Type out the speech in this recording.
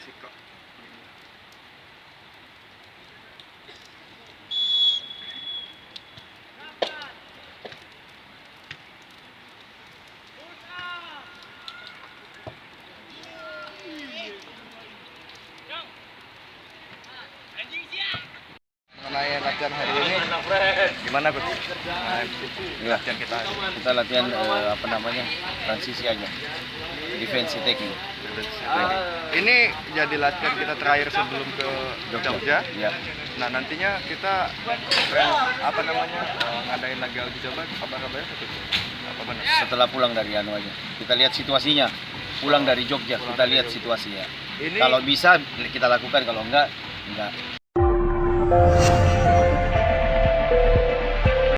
Asik kok. Mengenai latihan hari ini, gimana Coach? Latihan kita hari ini. Kita latihan transisi aja, defensi tackling. Ini jadi latihan kita terakhir sebelum ke Jogja. Ya. Nah nantinya kita ngadain lagi uji coba kabar-kabarnya apa benar? Setelah pulang dari anu aja, kita lihat situasinya. Pulang dari Jogja, kita lihat situasinya. Ini Kalau bisa kita lakukan, kalau enggak.